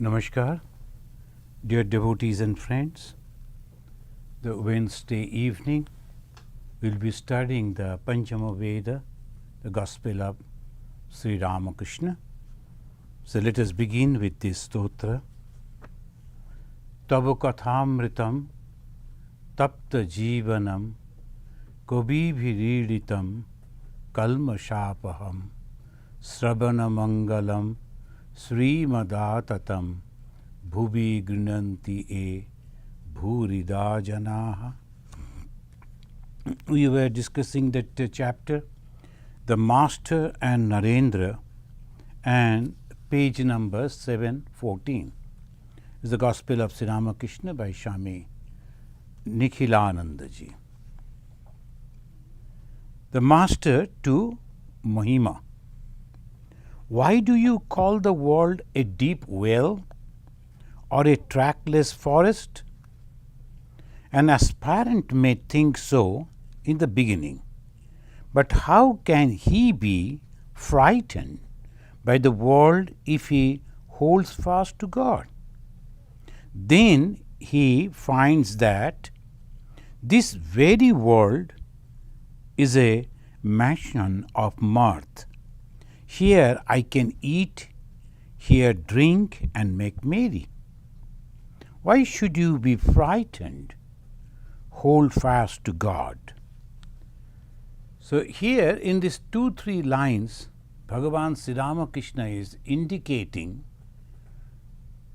Namaskar, dear devotees and friends. The Wednesday evening we will be studying the Panchama Veda, the Gospel of Sri Ramakrishna. So let us begin with this stotra. Tava kathamritam tapta jivanam kobibhiriditam kalmashapaham sravana mangalam Srimadatam bhuvi grinanti e bhurida janaha. We were discussing that chapter, the Master and Narendra, and page number 714 is the Gospel of Sri Ramakrishna by Swami Nikhilananda ji. The Master to Mahima. Why do you call the world a deep well or a trackless forest? An aspirant may think so in the beginning, but how can he be frightened by the world if he holds fast to God? Then he finds that this very world is a mansion of mirth. Here I can eat, here drink and make merry. Why should you be frightened? Hold fast to God. So here in these 2-3 lines, Bhagavan Sri Ramakrishna is indicating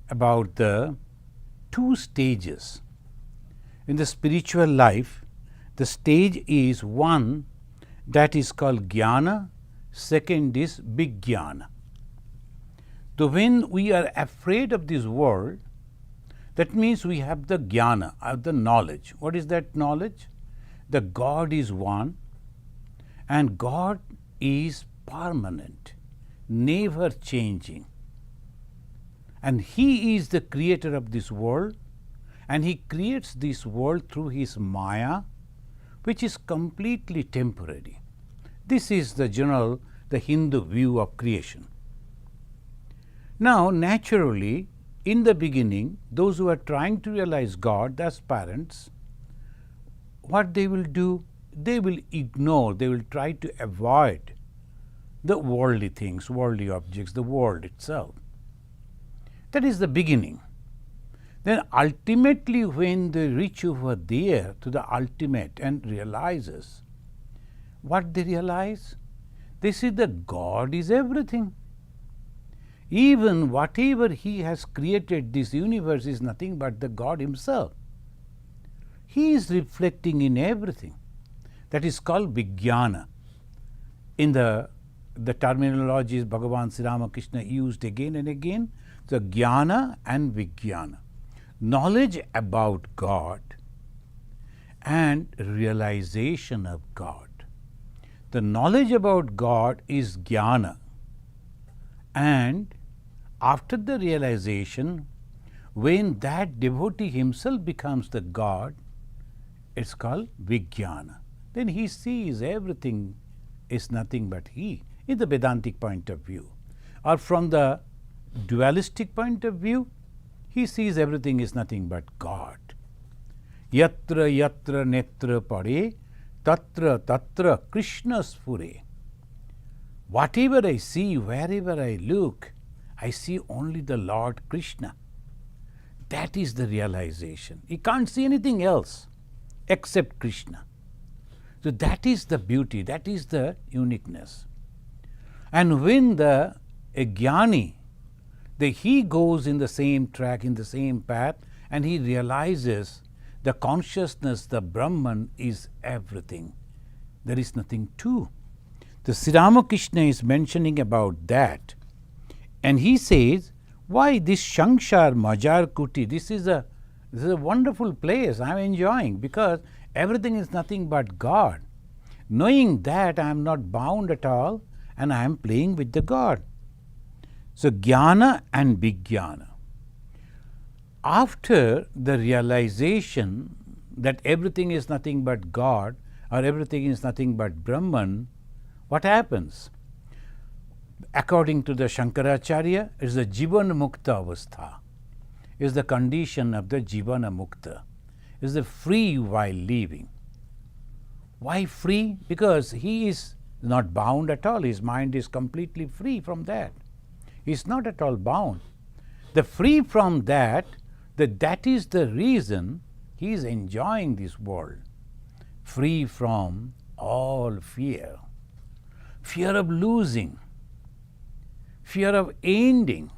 about the 2 stages. In the spiritual life, the stage is one that is called Jnana, second is Vijnana. So when we are afraid of this world, that means we have the Jnana, the knowledge. What is that knowledge? That God is one and God is permanent, never changing. And He is the creator of this world, and He creates this world through His Maya, which is completely temporary. This is the general, the Hindu view of creation. Now, naturally, in the beginning, those who are trying to realize God, the aspirants, what they will do? They will ignore, they will try to avoid the worldly things, worldly objects, the world itself. That is the beginning. Then ultimately, when they reach over there to the ultimate and realizes, what they realize? They see that God is everything. Even whatever He has created, this universe is nothing but the God Himself. He is reflecting in everything. That is called Vijnana. In the terminologies Bhagavan Sri Ramakrishna used again and again, the Jnana and Vijnana. Knowledge about God and realization of God. The knowledge about God is Jnana, and after the realization, when that devotee himself becomes the God, it's called Vijnana. Then he sees everything is nothing but He, in the Vedantic point of view. Or from the dualistic point of view, he sees everything is nothing but God. Yatra yatra netra pare, tatra tatra Krishna sphure. Whatever I see, wherever I look, I see only the Lord Krishna. That is the realization. You can't see anything else except Krishna. So that is the beauty, that is the uniqueness. And when the jnani, he goes in the same track, in the same path, and he realizes the consciousness, the Brahman is everything. There is nothing to. The Sri Ramakrishna is mentioning about that, and he says, why this Shankshar Majar Kuti, this is a wonderful place I am enjoying, because everything is nothing but God. Knowing that I am not bound at all and I am playing with the God. So, Jnana and Vijnana. After the realization that everything is nothing but God or everything is nothing but Brahman, what happens? According to the Shankaracharya, it is the Jivana Mukta Avastha, is the condition of the Jivana Mukta, is the free while living. Why free? Because he is not bound at all. His mind is completely free from that. He is not at all bound. The free from that is the reason he is enjoying this world. Free from all fear. Fear of losing. Fear of ending.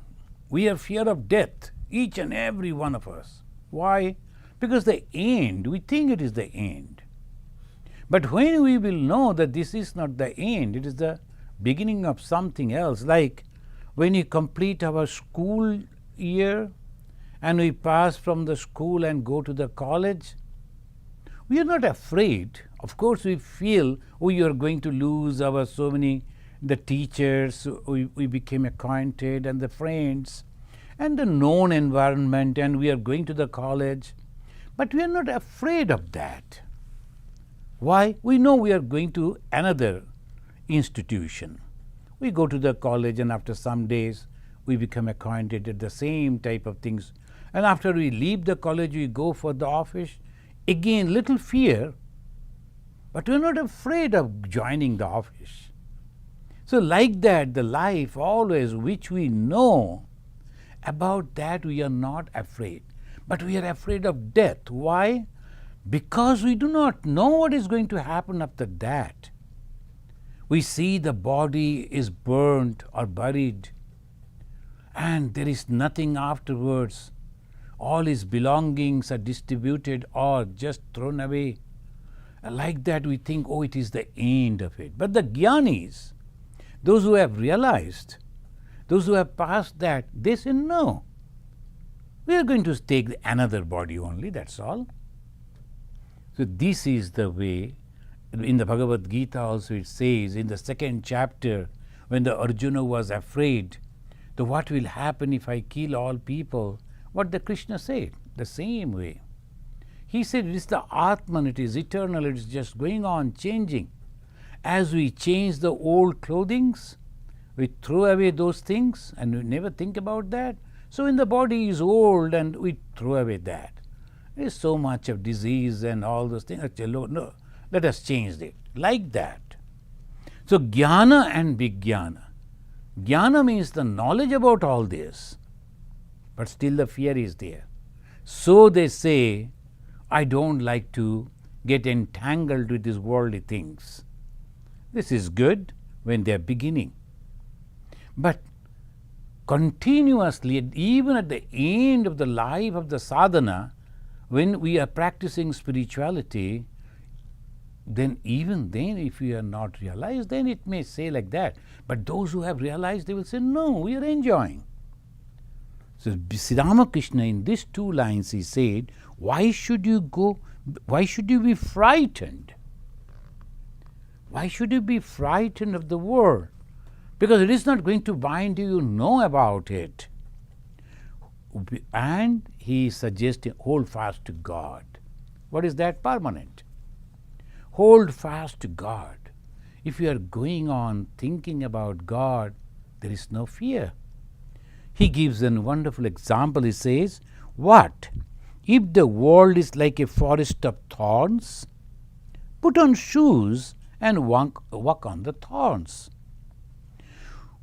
We have fear of death, each and every one of us. Why? Because the end, we think it is the end. But when we will know that this is not the end, it is the beginning of something else, like when we complete our school year and we pass from the school and go to the college, we are not afraid. Of course, we feel, we are going to lose our so many, the teachers, we became acquainted, and the friends, and the known environment, and we are going to the college. But we are not afraid of that. Why? We know we are going to another institution. We go to the college, and after some days we become acquainted at the same type of things. And after we leave the college, we go for the office. Again, little fear, but we are not afraid of joining the office. So like that, the life always which we know, about that we are not afraid. But we are afraid of death. Why? Because we do not know what is going to happen after that. We see the body is burnt or buried, and there is nothing afterwards. All his belongings are distributed or just thrown away. Like that we think, oh, it is the end of it. But the Jnanis, those who have realized, those who have passed that, they say, no, we are going to take another body only, that's all. So this is the way. In the Bhagavad Gita also it says, in the second chapter, when the Arjuna was afraid, that what will happen if I kill all people? What the Krishna said, the same way. He said it is the Atman, it is eternal, it is just going on changing. As we change the old clothings, we throw away those things and we never think about that. So when the body is old and we throw away that, there is so much of disease and all those things. No, let us change it. Like that. So jnana and vijnana. Jnana means the knowledge about all this, but still the fear is there. So they say, I don't like to get entangled with these worldly things. This is good when they are beginning. But continuously, even at the end of the life of the sadhana, when we are practicing spirituality, then even then if we are not realized, then it may say like that. But those who have realized, they will say, no, we are enjoying. So Sri Ramakrishna, in these two lines, he said, why should you be frightened? Why should you be frightened of the world? Because it is not going to bind you, you know about it. And he suggested, hold fast to God. What is that? Permanent. Hold fast to God. If you are going on thinking about God, there is no fear. He gives a wonderful example. He says, what? If the world is like a forest of thorns, put on shoes and walk on the thorns.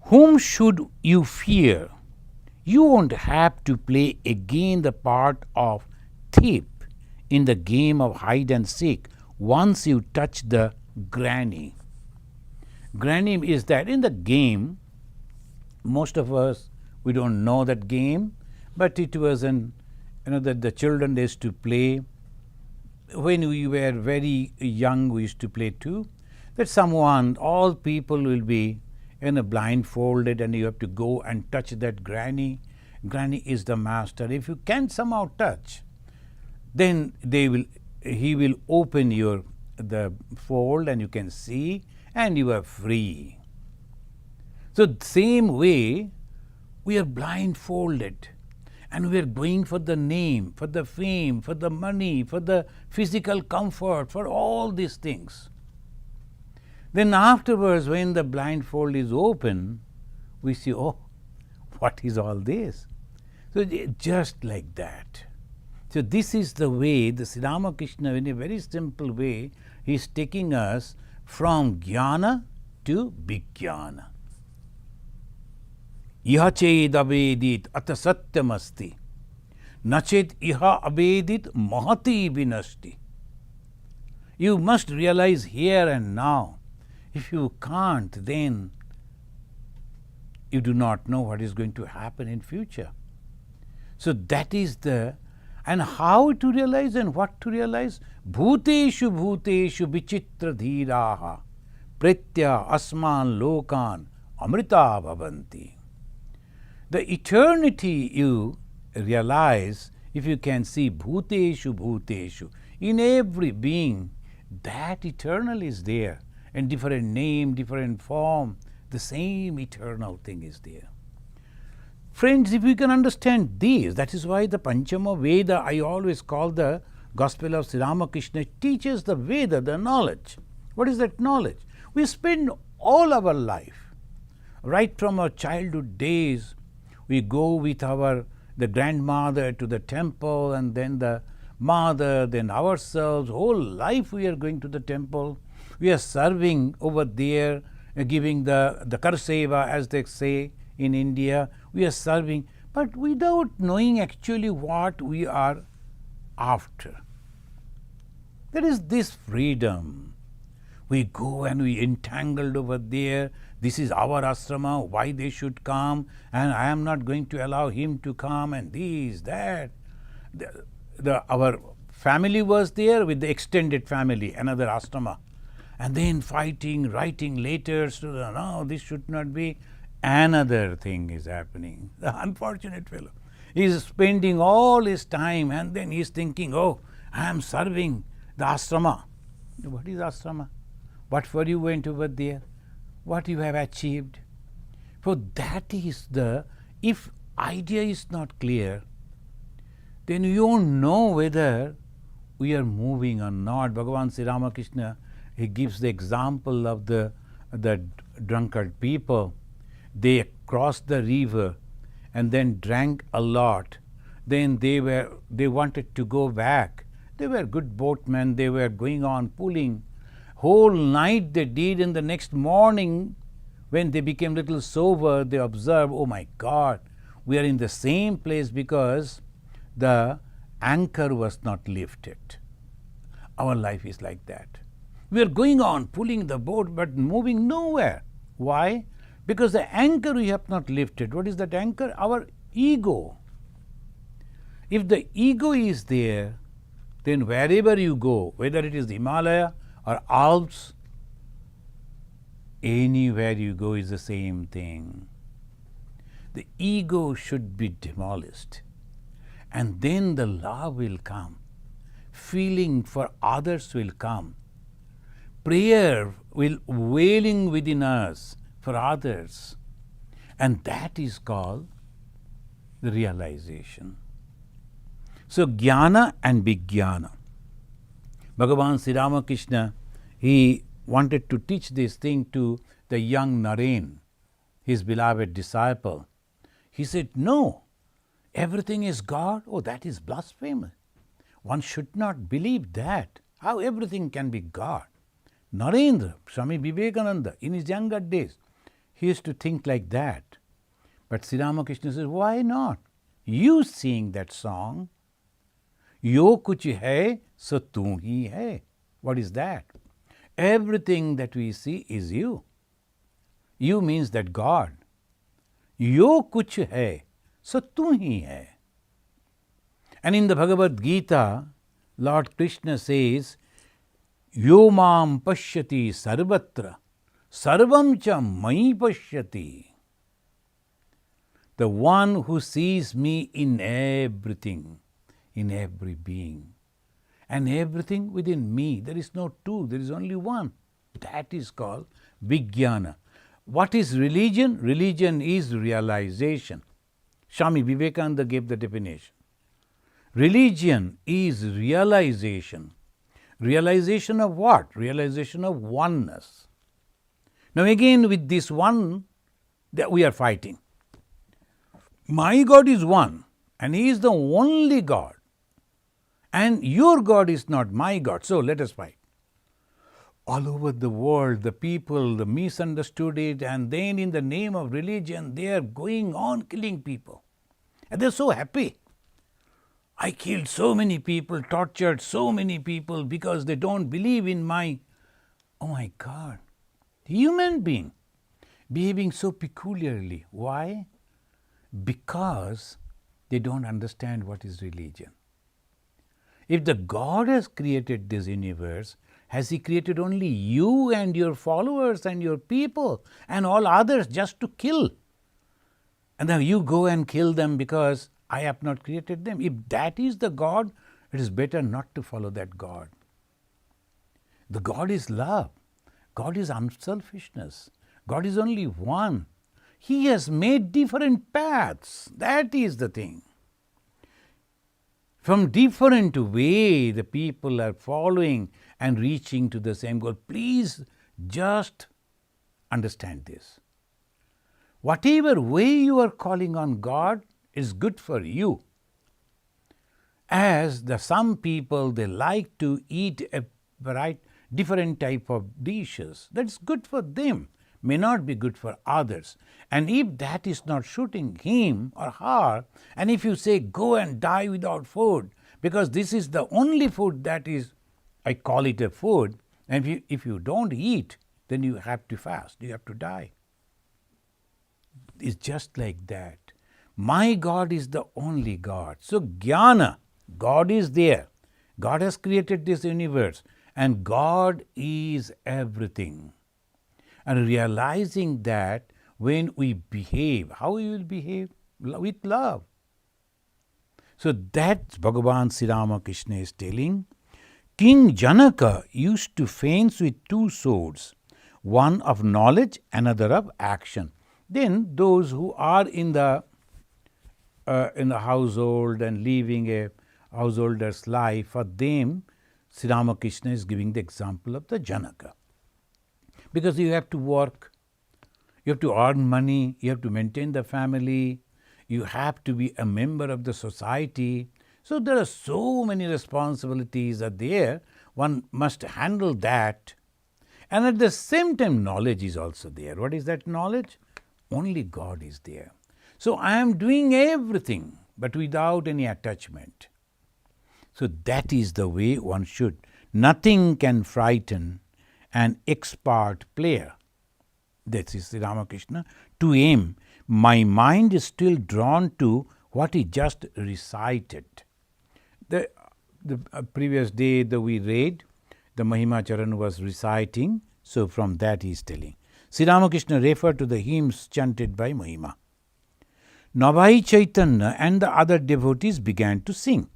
Whom should you fear? You won't have to play again the part of thief in the game of hide and seek once you touch the granny. Granny is that in the game, most of us, we don't know that game, but it was that the children used to play. When we were very young, we used to play too. That someone, all people will be blindfolded, and you have to go and touch that granny. Granny is the master. If you can somehow touch, then he will open the fold and you can see, and you are free. So same way, we are blindfolded and we are going for the name, for the fame, for the money, for the physical comfort, for all these things. Then afterwards, when the blindfold is open, we see, oh, what is all this? So just like that. So this is the way the Sri Ramakrishna, in a very simple way, he is taking us from jnana to vigyana. Iha ched avedit ata satyamasti. Nachet iha avedit mahati vinasti. You must realize here and now. If you can't, then you do not know what is going to happen in future. So that is the, and how to realize and what to realize? Bhuteshu bhuteshu vichitra dhiraha pritya asman lokan amrita bhavanti. The eternity you realize if you can see bhuteshu bhuteshu, in every being, that eternal is there, and different name, different form, the same eternal thing is there. Friends, if we can understand this, that is why the Panchama Veda, I always call the Gospel of Sri Ramakrishna, teaches the Veda, the knowledge. What is that knowledge? We spend all our life, right from our childhood days, we go with the grandmother to the temple, and then the mother, then ourselves, whole life we are going to the temple. We are serving over there, giving the karseva, as they say in India. We are serving, but without knowing actually what we are after. There is this freedom. We go and we entangled over there. This is our asrama, why they should come, and I am not going to allow him to come, and this, that. Our family was there with the extended family, another asrama. And then fighting, writing letters to the, no, this should not be. Another thing is happening. The unfortunate fellow. He is spending all his time, and then he is thinking, oh, I am serving the asrama. What is asrama? What for you went over there? What you have achieved? For that is the, if idea is not clear, then you don't know whether we are moving or not. Bhagavan Sri Ramakrishna, he gives the example of the drunkard people. They crossed the river and then drank a lot. Then they wanted to go back. They were good boatmen. They were going on pulling. Whole night they did, and the next morning when they became little sober, they observed, oh my God, we are in the same place because the anchor was not lifted. Our life is like that. We are going on pulling the boat but moving nowhere. Why? Because the anchor we have not lifted. What is that anchor? Our ego. If the ego is there, then wherever you go, whether it is the Himalaya or Alps, anywhere you go is the same thing. The ego should be demolished, and then the love will come. Feeling for others will come. Prayer will wailing within us for others, and that is called the realization. So jnana and vigyana. Bhagavan Sri Ramakrishna, he wanted to teach this thing to the young Naren, his beloved disciple. He said, no, everything is God. Oh, that is blasphemous. One should not believe that. How everything can be God? Narendra, Swami Vivekananda, in his younger days, he used to think like that. But Sri Ramakrishna says, why not? You sing that song. Yo kuch hai, so tu hi hai. What is that? Everything that we see is you. You means that God. Yo kuch hai, so tu hi hai. And in the Bhagavad Gita, Lord Krishna says, Yo mam pashyati sarvatra, sarvam cha mai pashyati. The one who sees me in everything, in every being, and everything within me. There is no two, there is only one. That is called Vijnana. What is religion? Religion is realization. Swami Vivekananda gave the definition. Religion is realization. Realization of what? Realization of oneness. Now again with this one, that we are fighting. My God is one, and He is the only God. And your God is not my God, so let us fight. All over the world, the people misunderstood it, and then in the name of religion, they are going on killing people. And they are so happy. I killed so many people, tortured so many people because they don't believe in my... Oh my God, human being behaving so peculiarly. Why? Because they don't understand what is religion. If the God has created this universe, has He created only you and your followers and your people and all others just to kill? And now you go and kill them because I have not created them. If that is the God, it is better not to follow that God. The God is love. God is unselfishness. God is only one. He has made different paths. That is the thing. From different way, the people are following and reaching to the same goal. Please just understand this. Whatever way you are calling on God is good for you. As some people, they like to eat a different type of dishes. That's good for them, may not be good for others. And if that is not suiting him or her, and if you say go and die without food, because this is the only food that is, I call it a food, and if you don't eat, then you have to fast, you have to die. It's just like that. My God is the only God. So jnana, God is there. God has created this universe, and God is everything. And realizing that when we behave, how we will behave? With love. So that Bhagavan Sri Ramakrishna is telling. King Janaka used to fence with two swords, one of knowledge, another of action. Then those who are in the household and living a householder's life, for them Sri Ramakrishna is giving the example of the Janaka. Because you have to work, you have to earn money, you have to maintain the family, you have to be a member of the society. So there are so many responsibilities are there, one must handle that. And at the same time, knowledge is also there. What is that knowledge? Only God is there. So I am doing everything, but without any attachment. So that is the way one should. Nothing can frighten an expert player. That is Sri Ramakrishna. To aim, my mind is still drawn to what he just recited. The previous day that we read, the Mahima Charan was reciting, so from that he is telling. Sri Ramakrishna referred to the hymns chanted by Mahima. Navai Chaitanya and the other devotees began to sing.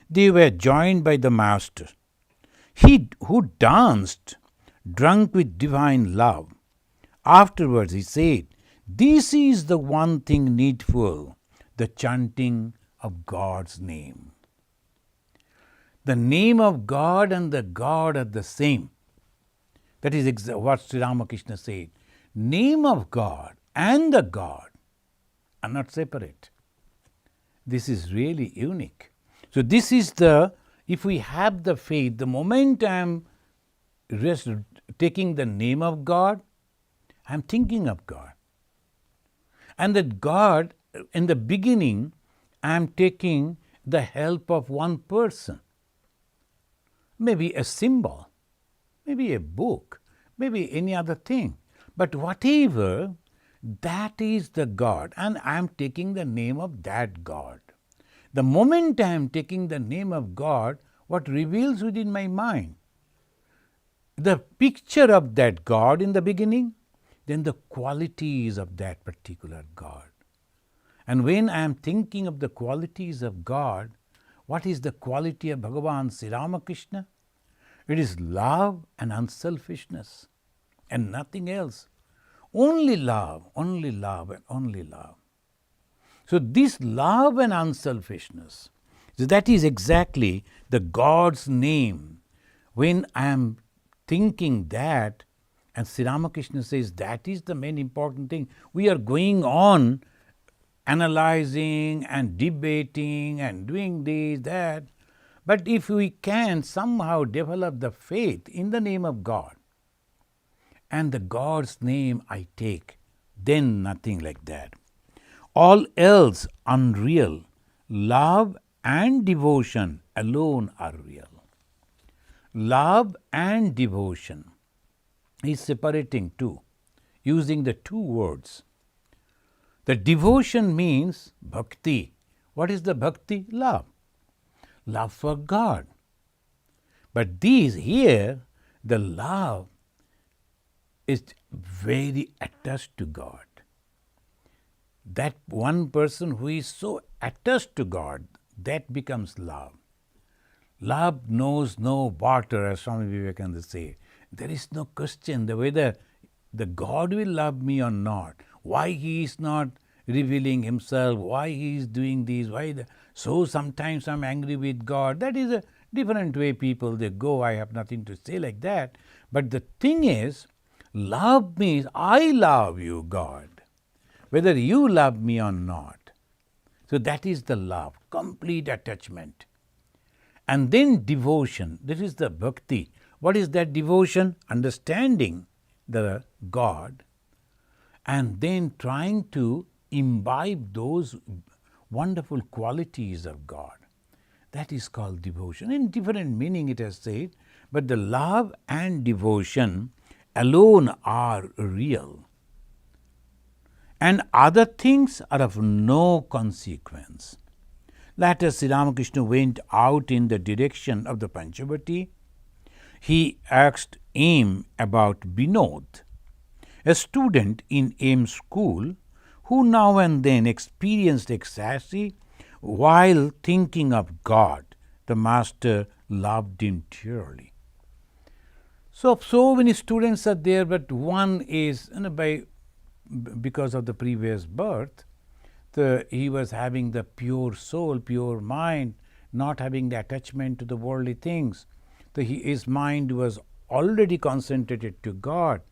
They were joined by the master. He who danced, drunk with divine love. Afterwards he said, this is the one thing needful, the chanting of God's name. The name of God and the God are the same. That is what Sri Ramakrishna said. Name of God and the God are not separate. This is really unique. So this is if we have the faith, the moment I am taking the name of God, I am thinking of God. And that God, in the beginning, I am taking the help of one person. Maybe a symbol, maybe a book, maybe any other thing. But whatever, that is the God, and I am taking the name of that God. The moment I am taking the name of God, what reveals within my mind? The picture of that God in the beginning, then the qualities of that particular God. And when I am thinking of the qualities of God, what is the quality of Bhagavan Sri Ramakrishna? It is love and unselfishness and nothing else. Only love, only love, and only love. So this love and unselfishness, so that is exactly the God's name. When I am thinking that, And Sri Ramakrishna says that is the main important thing. We are going on analyzing and debating and doing this, that. But if we can somehow develop the faith in the name of God, and the God's name I take, then nothing like that. All else unreal. Love and devotion alone are real. Love and devotion is separating two, using the two words. The devotion means bhakti. What is the bhakti? Love. Love for God. But these here, the love is very attached to God. That one person who is so attached to God, that becomes love. Love knows no border, as Swami Vivekananda says. There is no question whether the God will love me or not. Why he is not revealing himself, why he is doing this, so sometimes I'm angry with God. That is a different way people they go. I have nothing to say like that. But the thing is, love means I love you, God, whether you love me or not. So that is the love, complete attachment. And then devotion, that is the bhakti. What is that devotion? Understanding the God and then trying to imbibe those wonderful qualities of God. That is called devotion. In different meaning it has said, but the love and devotion alone are real. And other things are of no consequence. Later, Sri Ramakrishna went out in the direction of the Panchavati. He asked M about Binod, a student in M's school who now and then experienced ecstasy while thinking of God. The master loved him dearly. So many students are there, but one is, because of the previous birth, he was having the pure soul, pure mind, not having the attachment to the worldly things. His mind was already concentrated to God.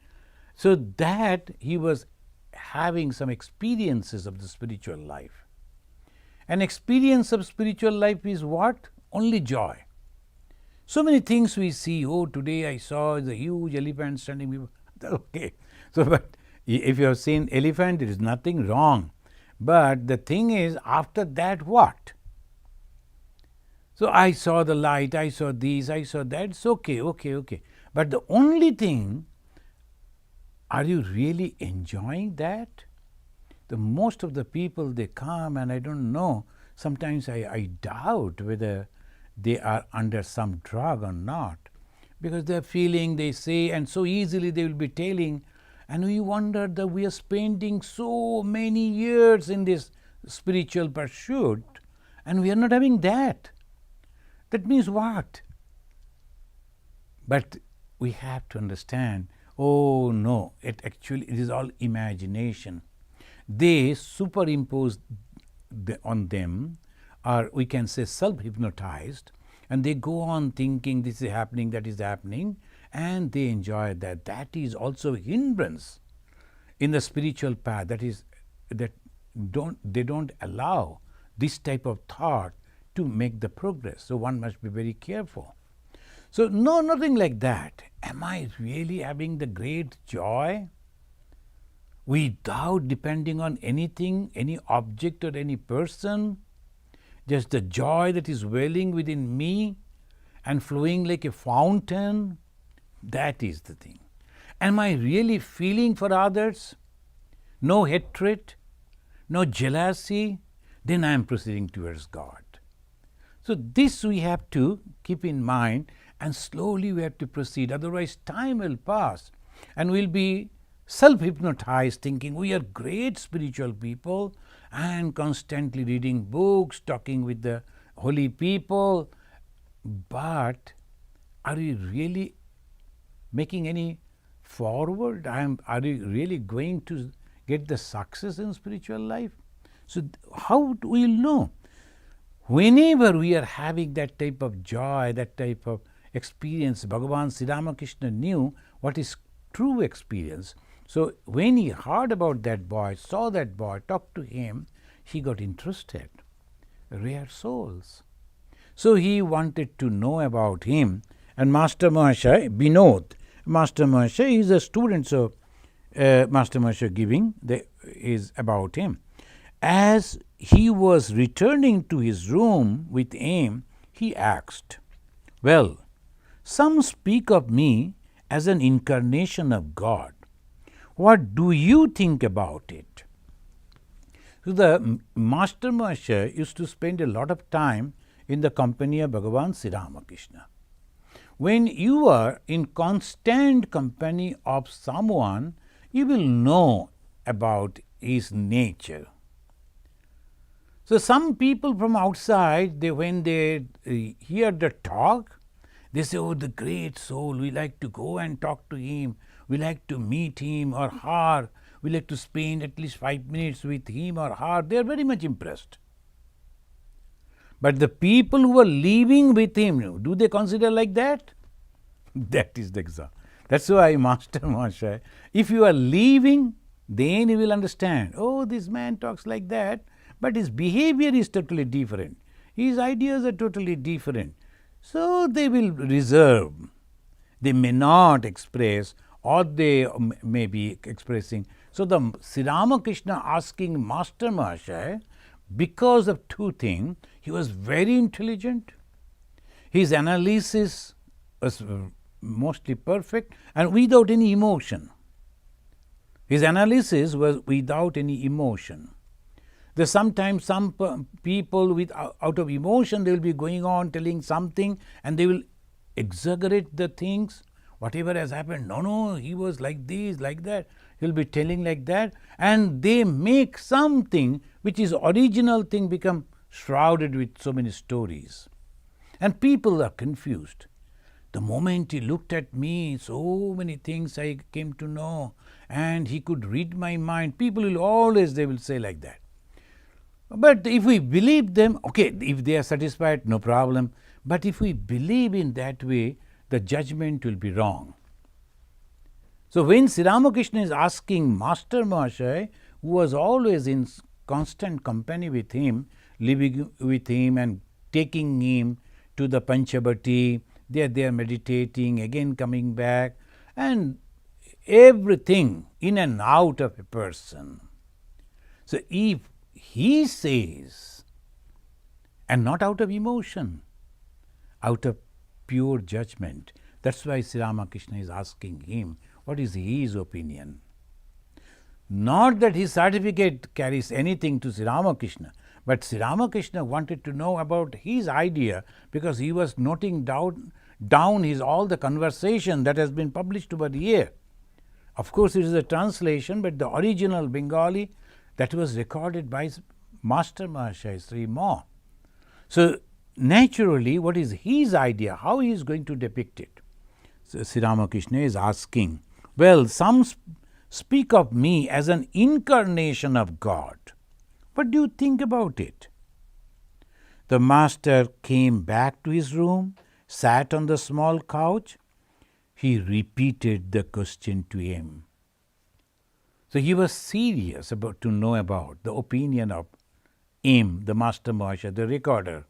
So that he was having some experiences of the spiritual life. An experience of spiritual life is what? Only joy. So many things we see. Oh, today I saw the huge elephant standing before. Okay. So, but if you have seen elephant, there is nothing wrong. But the thing is, after that, what? So I saw the light, I saw this, I saw that. It's okay. But the only thing, are you really enjoying that? The most of the people, they come, and I don't know, sometimes I doubt whether they are under some drug or not. Because they're feeling, they say, and so easily they will be telling. And we wonder that we are spending so many years in this spiritual pursuit, and we are not having that. That means what? But we have to understand, oh no, it is all imagination. They superimpose on them, or we can say self-hypnotized, and they go on thinking this is happening, that is happening, and they enjoy that. That is also a hindrance in the spiritual path. That is, they don't allow this type of thought to make the progress. So one must be very careful. So no, nothing like that. Am I really having the great joy without depending on anything, any object or any person? Just the joy that is welling within me and flowing like a fountain. That is the thing. Am I really feeling for others? No hatred, no jealousy? Then I am proceeding towards God. So this we have to keep in mind, and slowly we have to proceed. Otherwise time will pass and we'll be self-hypnotized thinking we are great spiritual people and constantly reading books, talking with the holy people. But are we really making any forward? Are we really going to get the success in spiritual life? So how do we know? Whenever we are having that type of joy, that type of experience, Bhagavan Sri Ramakrishna knew what is true experience. So when he heard about that boy, saw that boy, talked to him, he got interested. Rare souls. So he wanted to know about him. And Master Mahashaya, Binod, Master Mahashaya is a student, so Master Mahashaya giving is about him. As he was returning to his room with him, he asked, "Well, some speak of me as an incarnation of God. What do you think about it?" So the Master Mahashaya used to spend a lot of time in the company of Bhagavan Sri Ramakrishna. When you are in constant company of someone, you will know about his nature. So some people from outside, when they hear the talk, they say, "Oh, the great soul, we like to go and talk to him, we like to meet him or her, we like to spend at least 5 minutes with him or her." They are very much impressed. But the people who are living with him, do they consider like that? That is the example. That's why Master Mahashaya, if you are living, then you will understand, oh, this man talks like that, but his behavior is totally different. His ideas are totally different. So they will reserve. They may not express, or they may be expressing. So the Sri Ramakrishna asking Master Mahashaya, because of two things, he was very intelligent, his analysis was mostly perfect and without any emotion. His analysis was without any emotion. There's sometimes some people with out of emotion, they will be going on telling something and they will exaggerate the things, whatever has happened. No, he was like this, like that. He'll be telling like that, and they make something which is original thing become shrouded with so many stories. And people are confused. The moment he looked at me, so many things I came to know, and he could read my mind. People will always, they will say like that. But if we believe them, okay, if they are satisfied, no problem. But if we believe in that way, the judgment will be wrong. So when Sri Ramakrishna is asking Master Mahashaya, who was always in constant company with him, living with him and taking him to the Panchabati, they are meditating, again coming back, and everything in and out of a person. So if he says, and not out of emotion, out of pure judgment, that's why Sri Ramakrishna is asking him, what is his opinion? Not that his certificate carries anything to Sri Ramakrishna, but Sri Ramakrishna wanted to know about his idea because he was noting down his all the conversation that has been published over the year. Of course, it is a translation, but the original Bengali that was recorded by Master Mahashaya Sri Ma. So naturally, what is his idea? How he is going to depict it? So Sri Ramakrishna is asking, well, some speak of me as an incarnation of God. What do you think about it? The master came back to his room, sat on the small couch. He repeated the question to him. So he was serious about to know about the opinion of him, the Master Mahashaya, the recorder.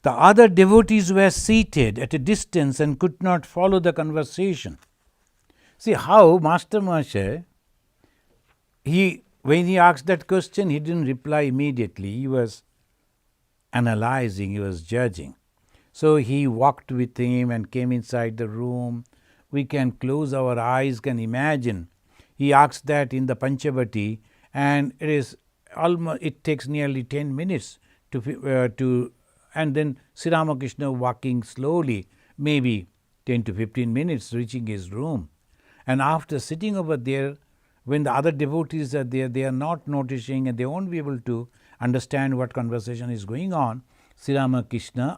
The other devotees were seated at a distance and could not follow the conversation. See how Master Mahashaya, when he asked that question, he didn't reply immediately. He was analyzing, he was judging. So he walked with him and came inside the room. We can close our eyes, can imagine. He asked that in the Panchavati, and it takes nearly 10 minutes and then Sri Ramakrishna walking slowly, maybe 10 to 15 minutes, reaching his room. And after sitting over there, when the other devotees are there, they are not noticing and they won't be able to understand what conversation is going on. Sri Ramakrishna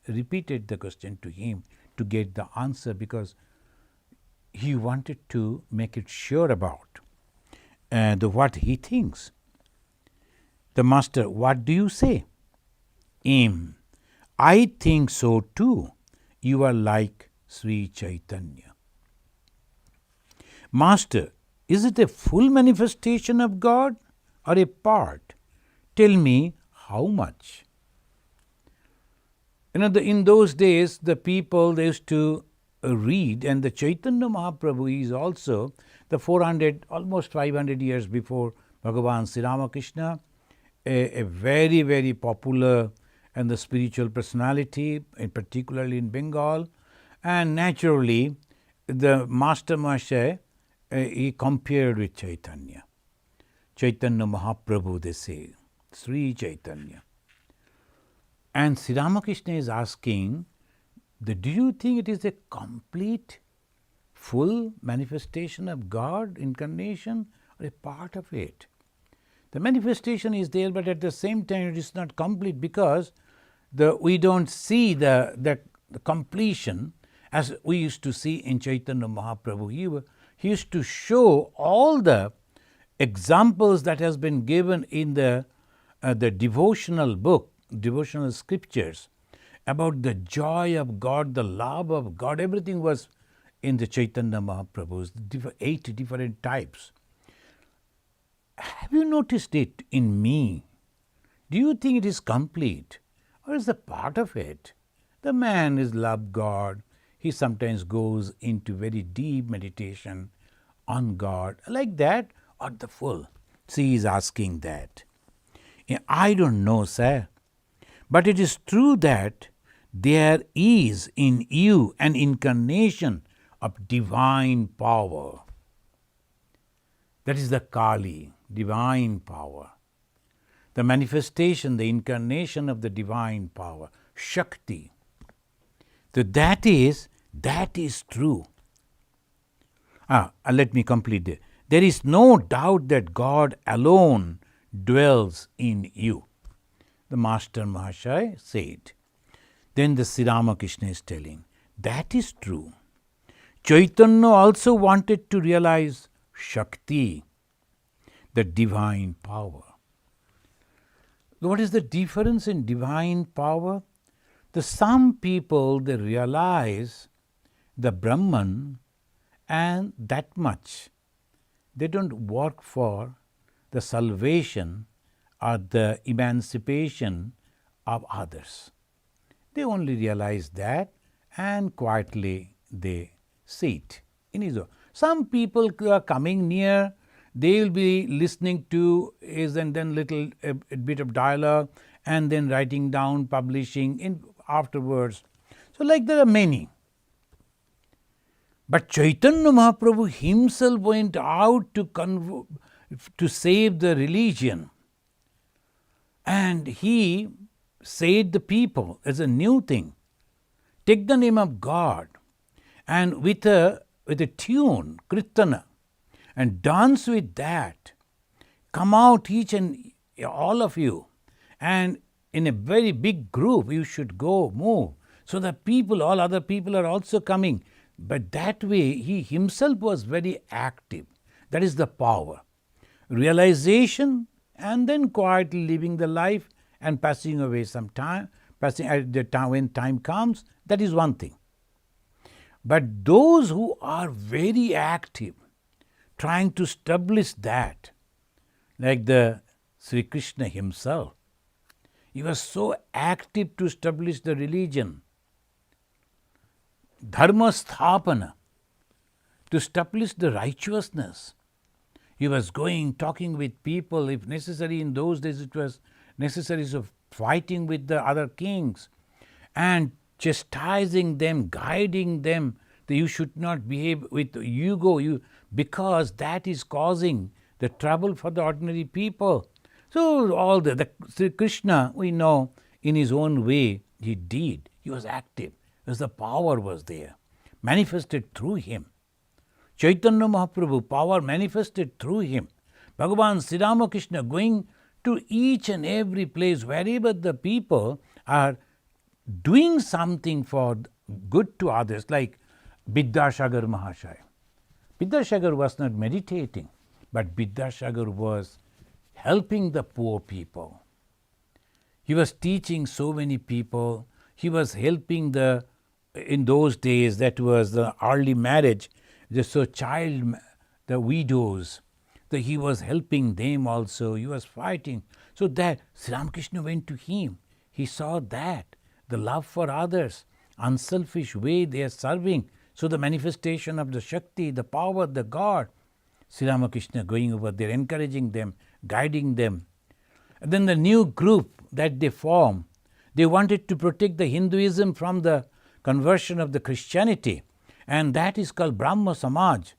repeated the question to him to get the answer, because he wanted to make it sure about what he thinks. The master, what do you say? I think so too. You are like Sri Chaitanya. Master, is it a full manifestation of God or a part? Tell me how much. In those days, the people, they used to read, and the Chaitanya Mahaprabhu is also the 400, almost 500 years before Bhagavan Sri Ramakrishna, a very, very popular and the spiritual personality, particularly in Bengal. And naturally, the Master Mahasaya, he compared with Chaitanya. Chaitanya Mahaprabhu, they say, Sri Chaitanya. And Sri Ramakrishna is asking, do you think it is a complete, full manifestation of God, incarnation, or a part of it? The manifestation is there, but at the same time it is not complete, because we don't see the completion as we used to see in Chaitanya Mahaprabhu. He used to show all the examples that has been given in the devotional book, devotional scriptures, about the joy of God, the love of God. Everything was in the Chaitanya Mahaprabhu's 8 different types. Have you noticed it in me? Do you think it is complete, or is a part of it? The man is love God. He sometimes goes into very deep meditation on God, like that, or the full. She is asking that. I don't know, sir. But it is true that there is in you an incarnation of divine power. That is the Kali, divine power. The manifestation, the incarnation of the divine power, Shakti. So that is true. Let me complete it. There is no doubt that God alone dwells in you. The Master Mahasaya said. Then the Sri Ramakrishna is telling, that is true. Chaitanya also wanted to realize Shakti, the divine power. What is the difference in divine power? Some people, they realize the Brahman, and that much. They don't work for the salvation or the emancipation of others. They only realize that, and quietly they sit in his own. Some people are coming near, they will be listening to his, and then a bit of dialogue, and then writing down, publishing afterwards. So like there are many. But Chaitanya Mahaprabhu himself went out to save the religion. And he said the people, as a new thing, take the name of God, and with a tune, kirtana, and dance with that. Come out, each and all of you, and in a very big group you should go, move, so that all other people are also coming. But that way he himself was very active. That is the power. Realization, and then quietly living the life and passing away some time, passing at the time when time comes, that is one thing. But those who are very active, trying to establish that, like the Sri Krishna himself, he was so active to establish the religion, dharma sthapana, to establish the righteousness. He was going, talking with people. If necessary, in those days it was necessary of fighting with the other kings and chastising them, guiding them that you should not behave with ego, because that is causing the trouble for the ordinary people. So all the Sri Krishna, we know, in his own way he did. He was active, because the power was there, manifested through him. Chaitanya Mahaprabhu, power manifested through him. Bhagavan Sri Ramakrishna going to each and every place, wherever the people are doing something for good to others, like Vidyasagar Mahasaya. Vidyasagar was not meditating, but Vidyasagar was helping the poor people. He was teaching so many people. He was helping in those days, that was the early marriage. So child the widows, that he was helping them also, he was fighting. So that Sri Ramakrishna went to him. He saw that, the love for others, unselfish way they are serving. So the manifestation of the Shakti, the power, the God, Sri Ramakrishna going over there, encouraging them, guiding them. And then the new group that they formed, they wanted to protect the Hinduism from the conversion of the Christianity, and that is called Brahma Samaj.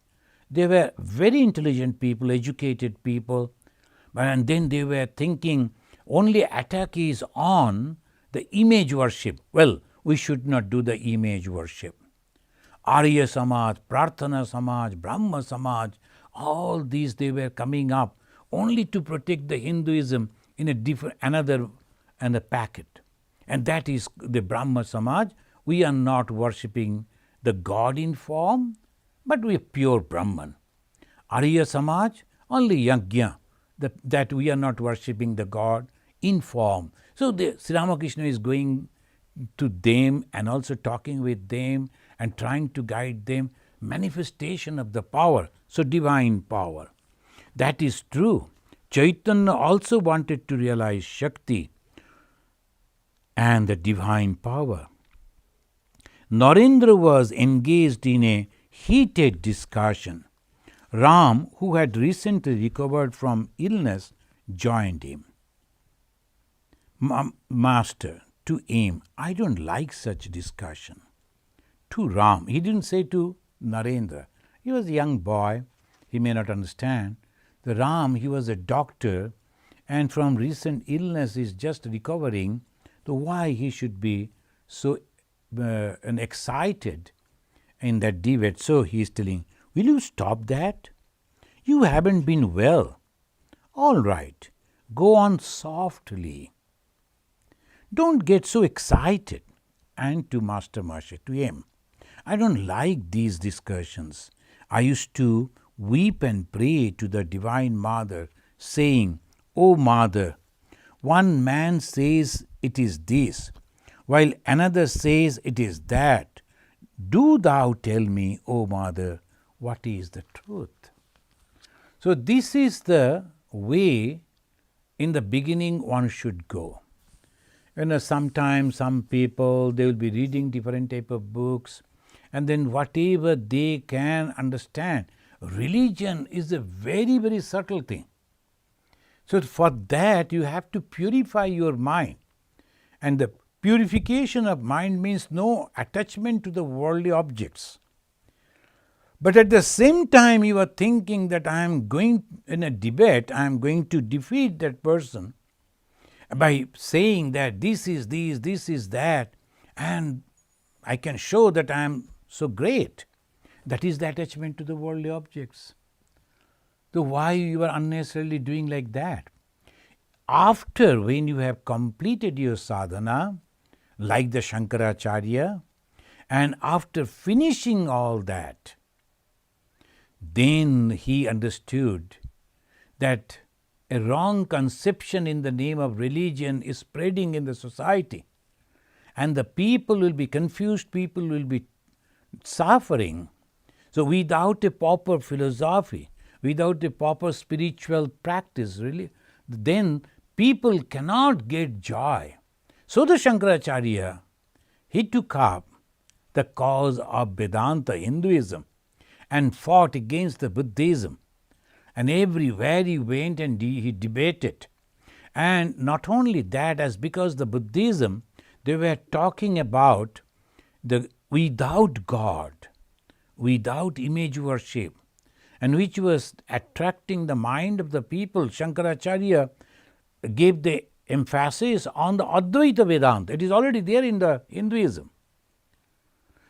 They were very intelligent people, educated people, and then they were thinking only attack is on the image worship. Well, we should not do the image worship. Arya Samaj, Prarthana Samaj, Brahma Samaj, all these they were coming up only to protect the Hinduism in a different, another packet. And that is the Brahma Samaj. We are not worshipping the God in form, but we are pure Brahman. Arya Samaj, only Yajna, that we are not worshipping the God in form. So Sri Ramakrishna is going to them and also talking with them and trying to guide them, manifestation of the power, so divine power. That is true. Chaitanya also wanted to realize Shakti and the divine power. Narendra was engaged in a heated discussion. Ram, who had recently recovered from illness, joined him. Master, to him, I don't like such discussion. To Ram, he didn't say to Narendra. He was a young boy, he may not understand. The Ram, he was a doctor, and from recent illness is just recovering. So why he should be so excited in that debate? So he is telling, will you stop that? You haven't been well. All right, go on softly. Don't get so excited. And to Master Marsha, to him, I don't like these discussions. I used to weep and pray to the Divine Mother, saying, O Mother, one man says it is this, while another says it is that. Do thou tell me, O Mother, what is the truth? So this is the way in the beginning one should go. Sometimes some people, they will be reading different type of books, and then whatever they can understand. Religion is a very, very subtle thing. So for that you have to purify your mind. And the purification of mind means no attachment to the worldly objects. But at the same time you are thinking that I am going in a debate, I am going to defeat that person by saying that this is that, and I can show that I am so great. That is the attachment to the worldly objects. So why you are unnecessarily doing like that? After, when you have completed your sadhana, like the Shankaracharya, and after finishing all that, then he understood that a wrong conception in the name of religion is spreading in the society, and the people will be confused, people will be suffering. So without a proper philosophy, without a proper spiritual practice, really, then people cannot get joy. So the Shankaracharya, he took up the cause of Vedanta, Hinduism, and fought against the Buddhism. And everywhere he went and he debated. And not only that, as because the Buddhism, they were talking about the without God, without image worship, and which was attracting the mind of the people. Shankaracharya gave the emphasis on the Advaita Vedanta. It is already there in the Hinduism.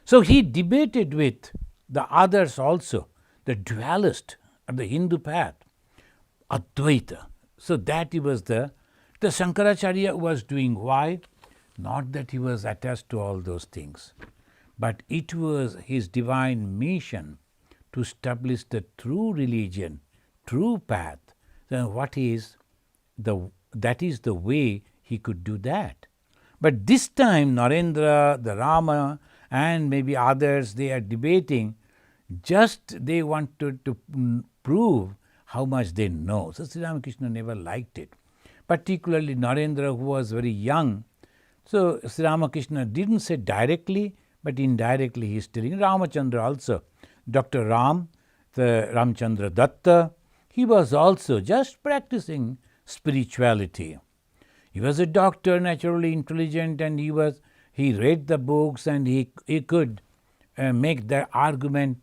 So he debated with the others also, the dualist of the Hindu path, Advaita. So that he was the Shankaracharya was doing. Why? Not that he was attached to all those things, but it was his divine mission to establish the true religion, true path. Then that is the way he could do that. But this time Narendra, the Rama, and maybe others, they are debating. Just they wanted to prove how much they know. So Sri Ramakrishna never liked it. Particularly Narendra, who was very young. So Sri Ramakrishna didn't say directly, but indirectly he is telling. Ramachandra also. Dr. Ram, the Ramchandra Datta, he was also just practicing spirituality. He was a doctor, naturally intelligent, and he read the books and he could make the argument.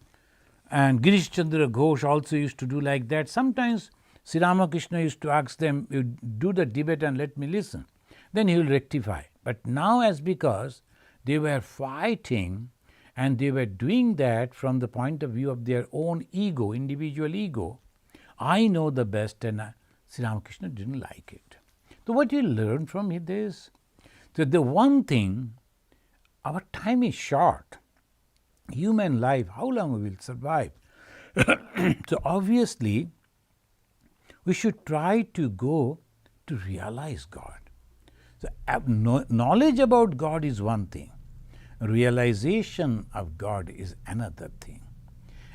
And Girish Chandra Ghosh also used to do like that. Sometimes Sri Ramakrishna used to ask them, "You do the debate and let me listen." Then he will rectify. But now, as because they were fighting and they were doing that from the point of view of their own ego, individual ego, I know the best, and Sri Ramakrishna didn't like it. So what you learn from it is that the one thing, our time is short. Human life, how long we will survive? So obviously, we should try to go to realize God. So knowledge about God is one thing. Realization of God is another thing.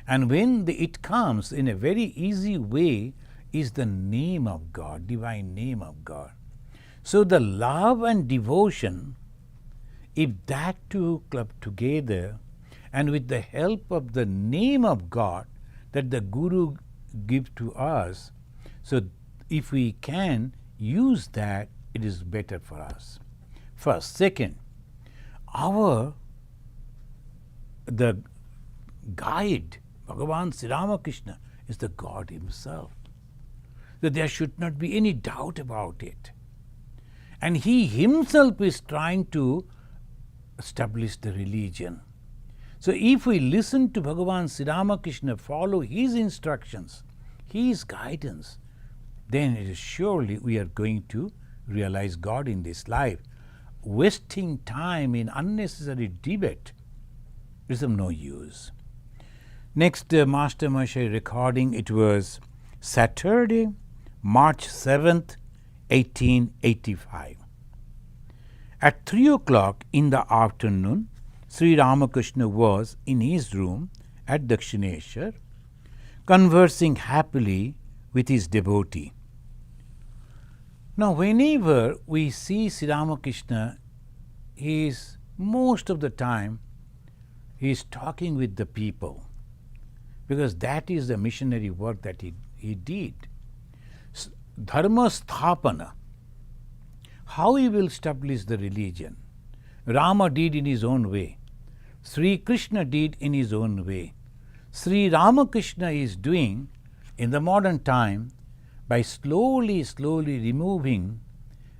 And when it comes in a very easy way is the name of God, divine name of God. So the love and devotion, if that two club together, and with the help of the name of God that the Guru gives to us, so if we can use that, it is better for us. First. Second, the guide, Bhagavan Sri Ramakrishna, is the God himself. So there should not be any doubt about it. And he himself is trying to establish the religion. So if we listen to Bhagavan Sri Ramakrishna, follow his instructions, his guidance, then it is surely we are going to realize God in this life. Wasting time in unnecessary debate is of no use. Next Master Mahasaya recording, it was Saturday, March 7th, 1885. At 3 o'clock in the afternoon, Sri Ramakrishna was in his room at Dakshineshwar, conversing happily with his devotee. Now, whenever we see Sri Ramakrishna, he is most of the time he is talking with the people, because that is the missionary work that he did. Dharma sthapana, how he will establish the religion. Rama did in his own way. Sri Krishna did in his own way. Sri Ramakrishna is doing in the modern time by slowly removing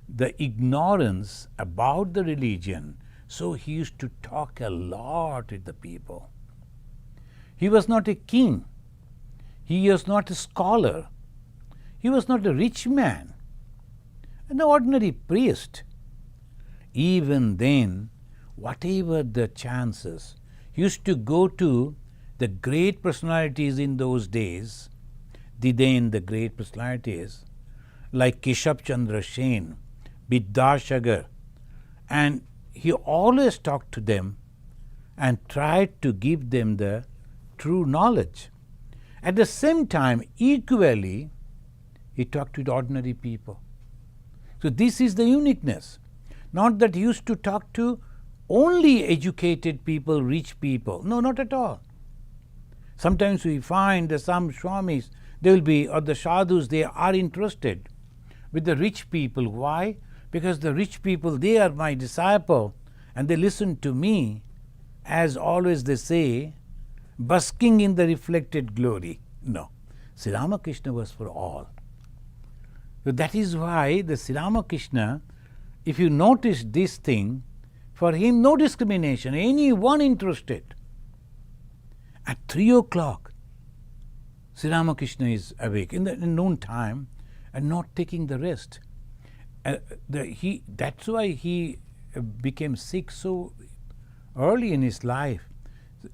the ignorance about the religion. So he used to talk a lot with the people. He was not a king. He was not a scholar. He was not a rich man, an ordinary priest. Even then, whatever the chances, he used to go to the great personalities in those days, the great personalities like Keshav Chandra Sen, Vidyasagar, and he always talked to them and tried to give them the true knowledge. At the same time, equally, he talked with ordinary people. So this is the uniqueness. Not that he used to talk to only educated people, rich people. No, not at all. Sometimes we find that some Swamis, they will be, or the sadhus, they are interested with the rich people. Why? Because the rich people, they are my disciple and they listen to me, as always they say, basking in the reflected glory. No, Sri Ramakrishna was for all. So that is why the Sri Ramakrishna, if you notice this thing, for him no discrimination, anyone interested. At 3 o'clock, Sri Ramakrishna is awake in the noon time and not taking the rest. That's why he became sick so early in his life.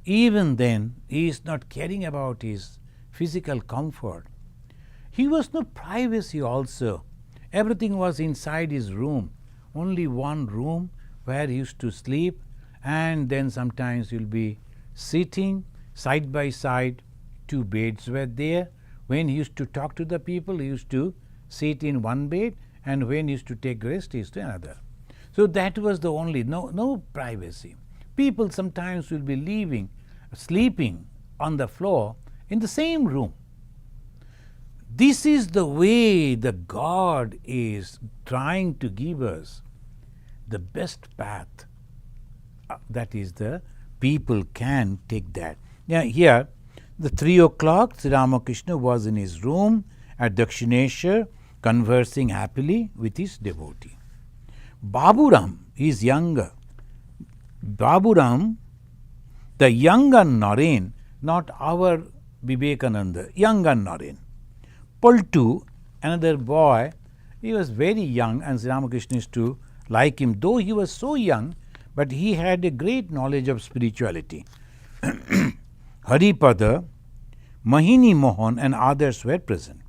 Even then, he is not caring about his physical comfort. He was no privacy also. Everything was inside his room. Only one room where he used to sleep, and then sometimes he'll be sitting side by side. Two beds were there When he used to talk to the people, he used to sit in one bed, and when he used to take rest, he used to another. So that was the only, no privacy. People sometimes will be sleeping on the floor in the same room. This is the way the God is trying to give us the best path. That is, the people can take that. Now here, the 3 o'clock, Sri Ramakrishna was in his room at Dakshineshwar, conversing happily with his devotee. Baburam is younger. Baburam, the younger Naren, not our Vivekananda, younger Naren. Paltu, another boy, he was very young, and Sri Ramakrishna used to like him, though he was so young, but he had a great knowledge of spirituality. Haripada, Mahini Mohan, and others were present.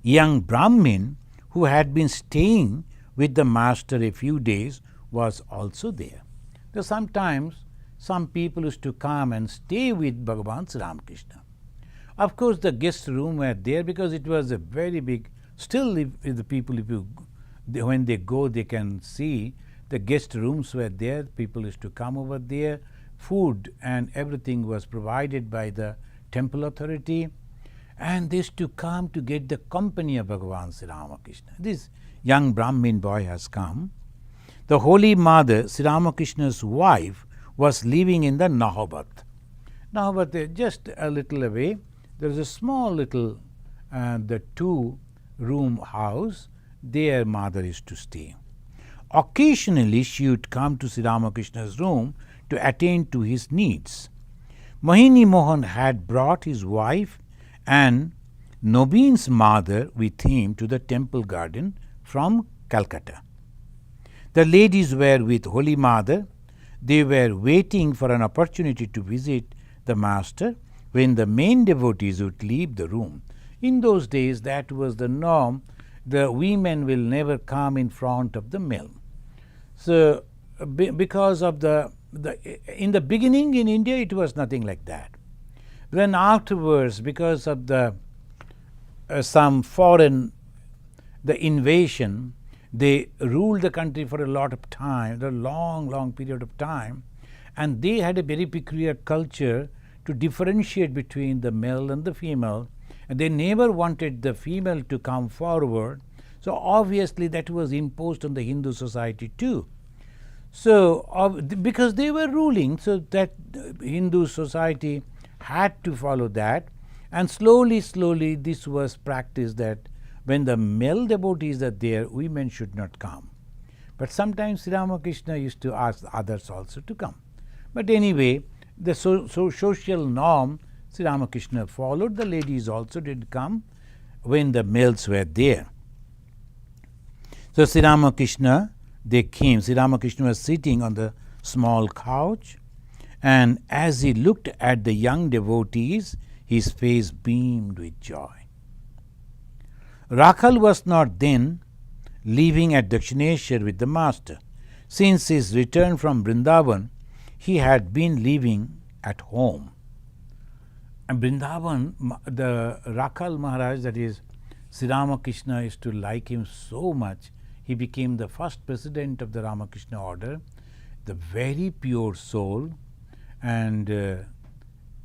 Young Brahmin, who had been staying with the master a few days, was also there. So sometimes some people used to come and stay with Bhagavan Sri Ramakrishna. Of course, the guest room were there because it was a very big. Still, if the people, when they go, they can see the guest rooms were there. People used to come over there. Food and everything was provided by the temple authority, and they used to come to get the company of Bhagavan Sri Ramakrishna. This young Brahmin boy has come. The Holy Mother, Sri Ramakrishna's wife, was living in the Nahabat. Nahabat, just a little away, there is a small little, the 2-room house. There mother used to stay. Occasionally she would come to Sri Ramakrishna's room to attend to his needs. Mahini Mohan had brought his wife and Nobin's mother with him to the temple garden from Calcutta. The ladies were with Holy Mother. They were waiting for an opportunity to visit the master when the main devotees would leave the room. In those days, that was the norm. The women will never come in front of the male. So, because of in the beginning in India, it was nothing like that. Then afterwards, because of the some foreign, the invasion, they ruled the country for a lot of time, a long period of time, and they had a very peculiar culture to differentiate between the male and the female, and they never wanted the female to come forward. So obviously that was imposed on the Hindu society too. So because they were ruling, so that Hindu society had to follow that, and slowly this was practiced that when the male devotees are there, women should not come. But sometimes Sri Ramakrishna used to ask others also to come. But anyway, the social norm, Sri Ramakrishna followed. The ladies also did come when the males were there. So Sri Ramakrishna, they came. Sri Ramakrishna was sitting on the small couch, and as he looked at the young devotees, his face beamed with joy. Rakhal was not then living at Dakshineshwar with the master. Since his return from Vrindavan, he had been living at home. And Vrindavan, the Rakhal Maharaj, that is, Sri Ramakrishna used to like him so much. He became the first president of the Ramakrishna order, the very pure soul, and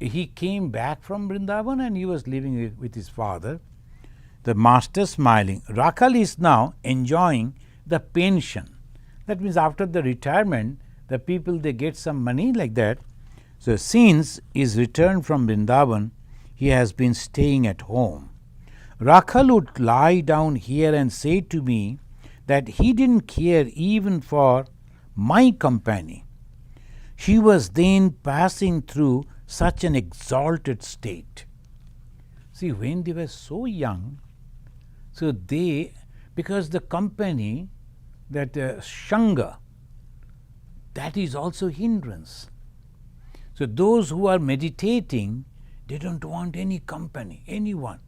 he came back from Vrindavan and he was living with his father. The master smiling. Rakhal is now enjoying the pension. That means after the retirement, the people, they get some money like that. So since his return from Vrindavan, he has been staying at home. Rakhal would lie down here and say to me that he didn't care even for my company. He was then passing through such an exalted state. See, when they were so young, so they, because the company, that Shanga, that is also hindrance. So those who are meditating, they don't want any company, anyone,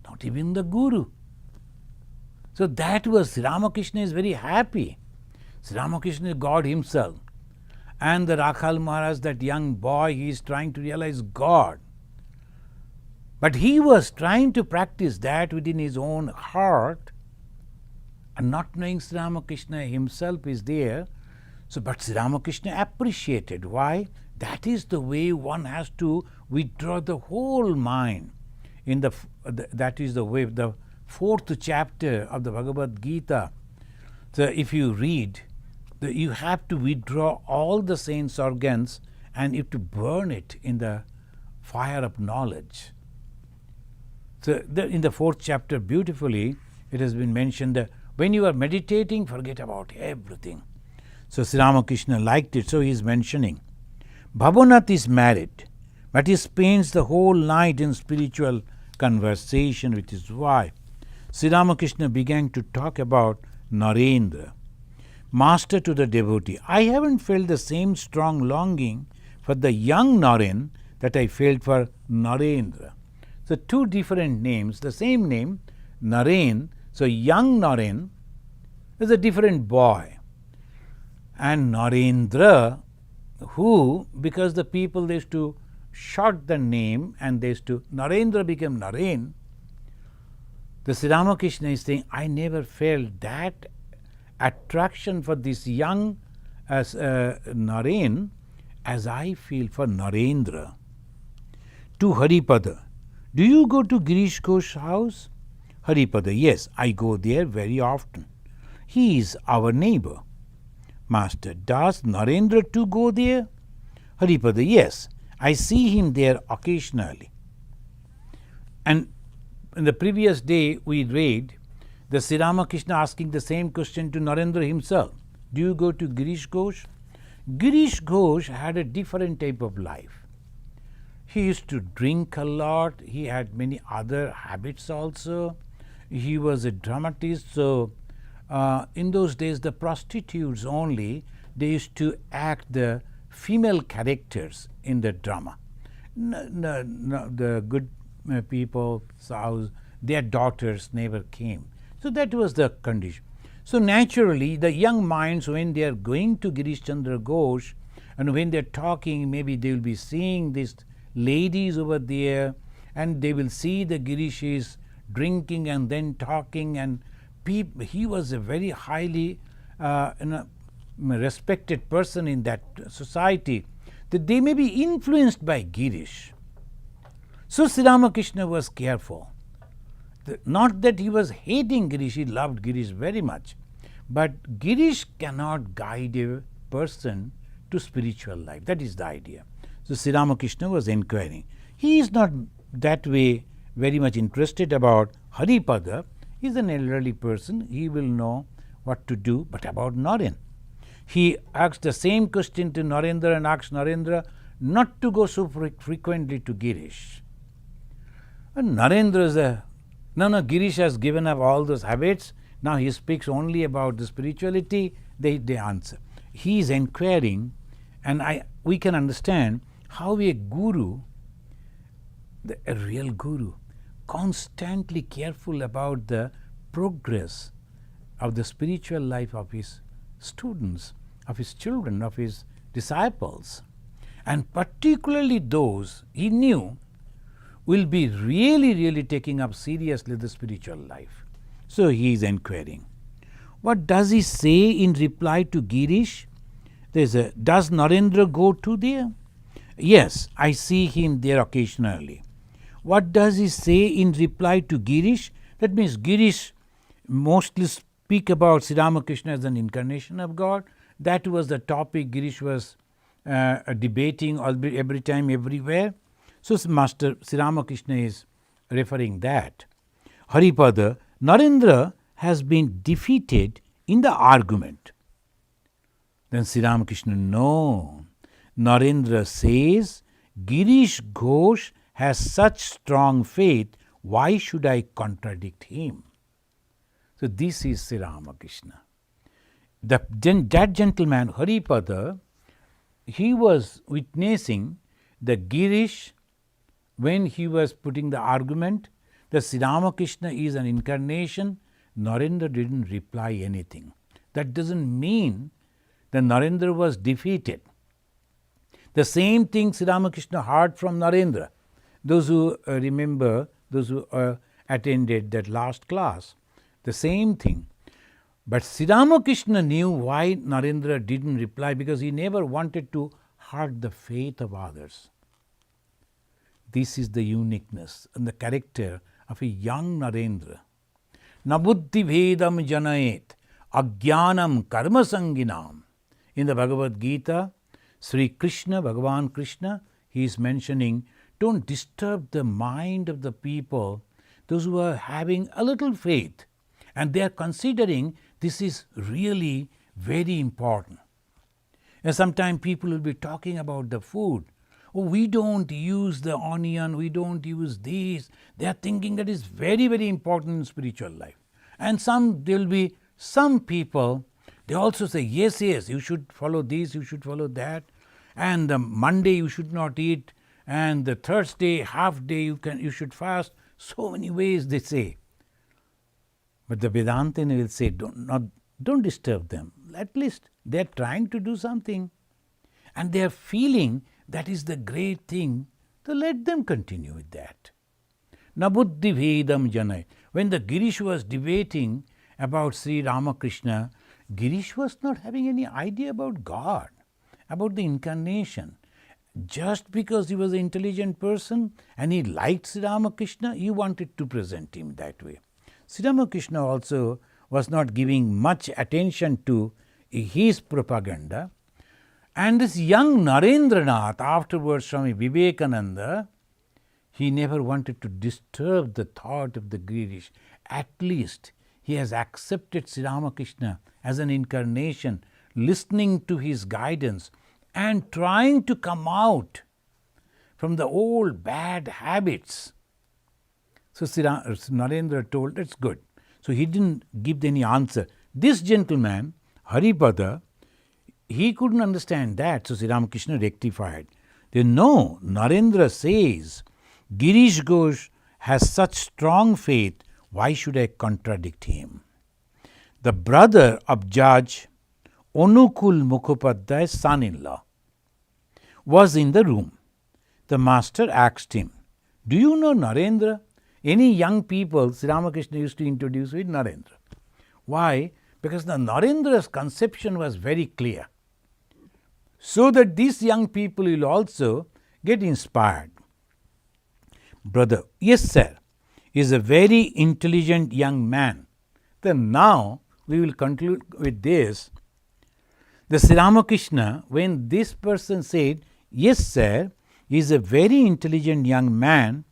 not even the Guru. So that was, Sri Ramakrishna is very happy. Sri Ramakrishna is God himself. And the Rakhal Maharaj, that young boy, he is trying to realize God. But he was trying to practice that within his own heart and not knowing Sri Ramakrishna himself is there. So, but Sri Ramakrishna appreciated. Why? That is the way one has to withdraw the whole mind. That is the way, the 4th chapter of the Bhagavad Gita. So, if you read, you have to withdraw all the sense organs and you have to burn it in the fire of knowledge. So, in the 4th chapter, beautifully, it has been mentioned that when you are meditating, forget about everything. So, Sri Ramakrishna liked it, so he is mentioning. Bhavanath is married, but he spends the whole night in spiritual conversation with his wife. Sri Ramakrishna began to talk about Narendra, master to the devotee. I haven't felt the same strong longing for the young Naren that I felt for Narendra. So, two different names, the same name, Naren. So, young Naren is a different boy. And Narendra, who, because the people they used to short the name and they used to, Narendra became Naren. The Sri Ramakrishna is saying, I never felt that attraction for this young as Naren as I feel for Narendra. To Haripada, do you go to Girish Ghosh's house? Haripada, yes, I go there very often. He is our neighbor. Master, does Narendra too go there? Haripada, yes, I see him there occasionally. And in the previous day we read the Sri Ramakrishna asking the same question to Narendra himself. Do you go to Girish Ghosh? Girish Ghosh had a different type of life. He used to drink a lot. He had many other habits also. He was a dramatist. So, in those days, the prostitutes only, they used to act the female characters in the drama. The good people, their daughters never came. So, that was the condition. So, naturally, the young minds, when they are going to Girish Chandra Ghosh and when they are talking, maybe they will be seeing these ladies over there and they will see the Girish is drinking and then talking, and he was a very highly respected person in that society, that they may be influenced by Girish. So, Sri Ramakrishna was careful. Not that he was hating Girish, he loved Girish very much, but Girish cannot guide a person to spiritual life. That is the idea. So, Sri Ramakrishna was inquiring. He is not that way very much interested about Haripada. He is an elderly person, he will know what to do, but about Naren. He asked the same question to Narendra and asked Narendra not to go so frequently to Girish. And Narendra is no, Girish has given up all those habits, now he speaks only about the spirituality, they answer. He is inquiring, and we can understand how a guru, a real guru, constantly careful about the progress of the spiritual life of his students, of his children, of his disciples, and particularly those he knew will be really taking up seriously the spiritual life. So, he is inquiring. What does he say in reply to Girish? Does Narendra go to there? Yes, I see him there occasionally. What does he say in reply to Girish? That means Girish mostly speak about Sri Ramakrishna as an incarnation of God. That was the topic Girish was debating every time, everywhere. So, Master Sri Ramakrishna is referring that. Haripada, Narendra has been defeated in the argument. Then Sri Ramakrishna, no. Narendra says, Girish Ghosh has such strong faith, why should I contradict him? So, this is Sri Ramakrishna. That gentleman, Haripada, he was witnessing the Girish when he was putting the argument that Sri Ramakrishna is an incarnation. Narendra didn't reply anything. That doesn't mean that Narendra was defeated. The same thing Sri Ramakrishna heard from Narendra. Those who remember, those who attended that last class, the same thing. But Sri Ramakrishna knew why Narendra didn't reply, because he never wanted to hurt the faith of others. This is the uniqueness and the character of a young Narendra. Nabuddhi Vedam Janayet Ajnanam Karma Sanginam. In the Bhagavad Gita, Sri Krishna, Bhagavan Krishna, he is mentioning, don't disturb the mind of the people, those who are having a little faith, and they are considering this is really very important. And sometimes people will be talking about the food. Oh, we don't use the onion, we don't use this. They are thinking that is very, very important in spiritual life. And there will be some people, they also say, yes, you should follow this, you should follow that. And Monday you should not eat. And the Thursday, half day you should fast. So many ways they say. But the Vedantin will say, don't disturb them. At least they are trying to do something. And they are feeling that is the great thing, so let them continue with that. Nabuddhi Vedam Janai. When the Girish was debating about Sri Ramakrishna, Girish was not having any idea about God, about the incarnation. Just because he was an intelligent person and he liked Sri Ramakrishna, he wanted to present him that way. Sri Ramakrishna also was not giving much attention to his propaganda. And this young Narendranath, afterwards Swami Vivekananda, he never wanted to disturb the thought of the Girish. At least he has accepted Sri Ramakrishna as an incarnation, listening to his guidance and trying to come out from the old bad habits. So Narendra told, that's good. So he didn't give any answer. This gentleman, Haripada, he couldn't understand that, so Sri Ramakrishna rectified. No, Narendra says, Girish Ghosh has such strong faith, why should I contradict him? The brother of Judge Onukul Mukhopadhyay's son-in-law was in the room. The master asked him, do you know Narendra? Any young people, Sri Ramakrishna used to introduce with Narendra. Why? Because the Narendra's conception was very clear. So that these young people will also get inspired. Brother, yes sir, is a very intelligent young man. Then now we will conclude with this. The Sri Ramakrishna, when this person said, yes sir, he is a very intelligent young man,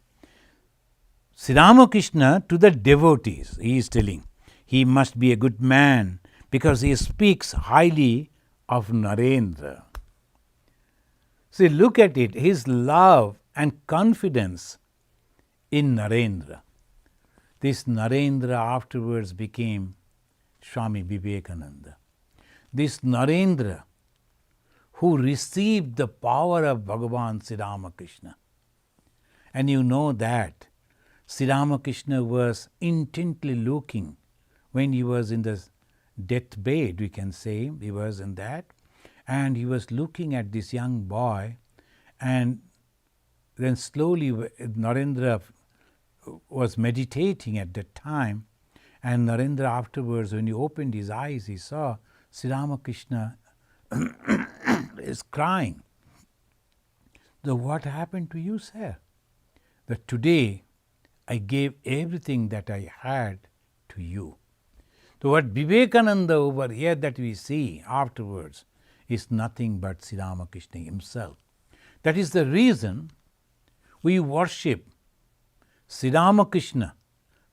Sri Ramakrishna to the devotees, he is telling, he must be a good man because he speaks highly of Narendra. See, look at it, his love and confidence in Narendra. This Narendra afterwards became Swami Vivekananda. This Narendra who received the power of Bhagavan Sri Ramakrishna. And you know that Sri Ramakrishna was intently looking when he was in the deathbed, we can say, he was in that. And he was looking at this young boy, and then slowly Narendra was meditating at that time, and Narendra afterwards, when he opened his eyes, he saw Sri Ramakrishna is crying. So what happened to you, sir? That today I gave everything that I had to you. So what Vivekananda over here that we see afterwards is nothing but Sri Ramakrishna himself. That is the reason we worship Sri Ramakrishna,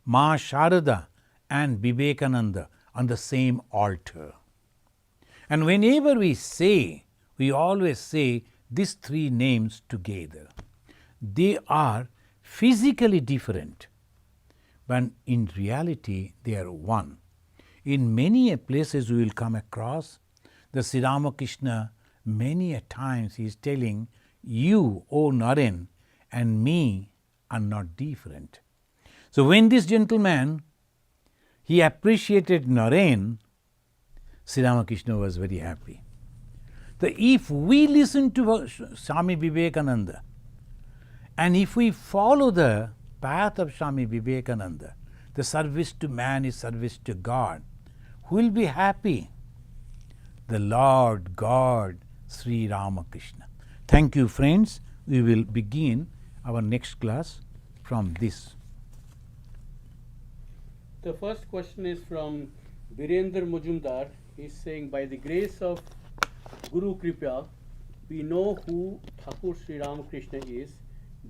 Ma Sharada and Vivekananda on the same altar. And whenever we say, we always say these three names together. They are physically different, but in reality they are one. In many places we will come across the Sri Ramakrishna, many a times he is telling, you, O Naren, and me are not different. So when this gentleman, he appreciated Naren, Sri Ramakrishna was very happy. So if we listen to Swami Vivekananda And if we follow the path of Swami Vivekananda, the service to man is service to God, who will be happy? The Lord God, Sri Ramakrishna. Thank you, friends. We will begin our next class from this. The first question is from Virendra Mujumdar. He is saying, by the grace of Guru Kripa, we know who Thakur Sri Ramakrishna is,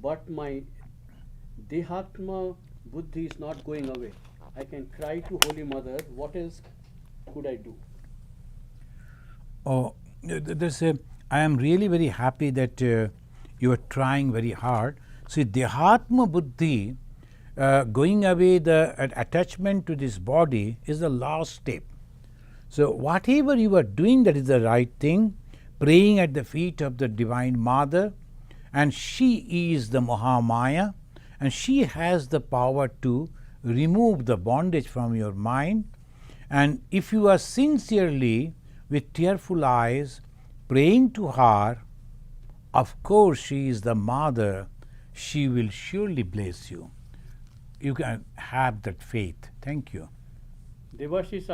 but my Dehatma Buddhi is not going away. I can cry to Holy Mother. What else could I do? Oh, I am really very happy that you are trying very hard. See, Dehatma Buddhi, going away the attachment to this body is the last step. So, whatever you are doing, that is the right thing. Praying at the feet of the Divine Mother, and she is the Mahamaya, and she has the power to remove the bondage from your mind. And if you are sincerely, with tearful eyes, praying to her, of course she is the Mother, she will surely bless you. You can have that faith. Thank you. Devashish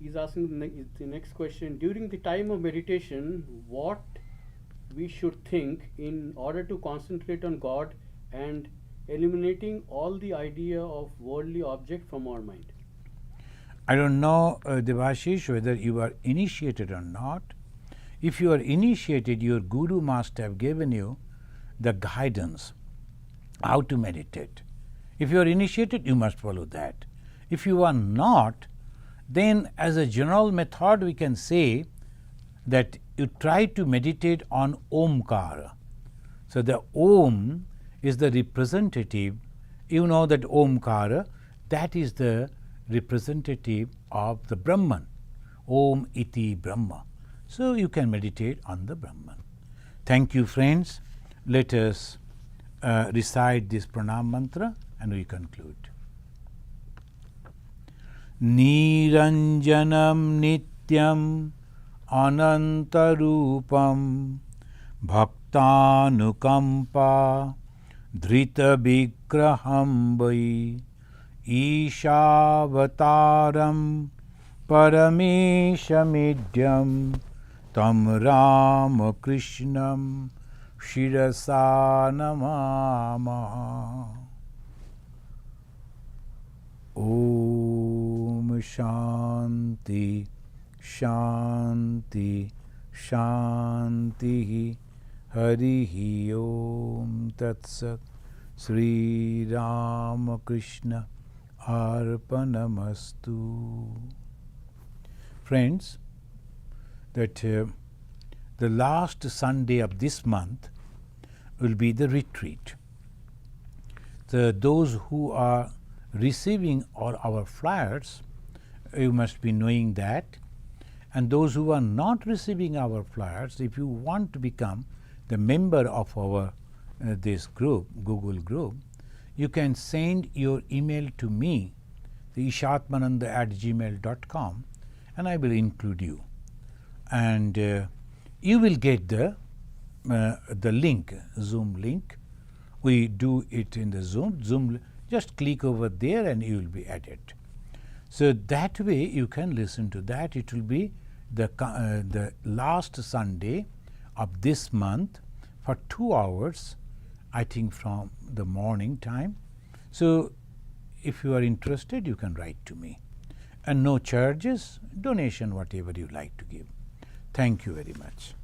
is asking the next question. During the time of meditation, what we should think in order to concentrate on God and eliminating all the idea of worldly object from our mind? I don't know, Devashish, whether you are initiated or not. If you are initiated, your Guru must have given you the guidance how to meditate. If you are initiated, you must follow that. If you are not, then as a general method we can say that you try to meditate on Omkara. So, the Om is the representative, you know that Omkara, that is the representative of the Brahman, Om iti Brahma. So, you can meditate on the Brahman. Thank you, friends. Let us recite this pranam mantra and we conclude. Niranjanam nityam anantarupam bhaktanukampa dhrita vigraham vai Ishavataram parameshamidyam tam Ramakrishnam shirasa namama. Om Shanti Shanti Shanti Harihi Om Tat Sat Sri Ramakrishna Arpanamastu. Friends, that the last Sunday of this month will be the retreat. Those who are receiving all our flyers, you must be knowing that. And those who are not receiving our flyers, if you want to become the member of our this group, Google group, you can send your email to me, the ishatmananda@gmail.com, and I will include you. And you will get the link, Zoom link. We do it in the Zoom. Just click over there and you will be added. So that way you can listen to that. It will be the last Sunday of this month for 2 hours, I think from the morning time. So if you are interested, you can write to me. And no charges, donation, whatever you like to give. Thank you very much.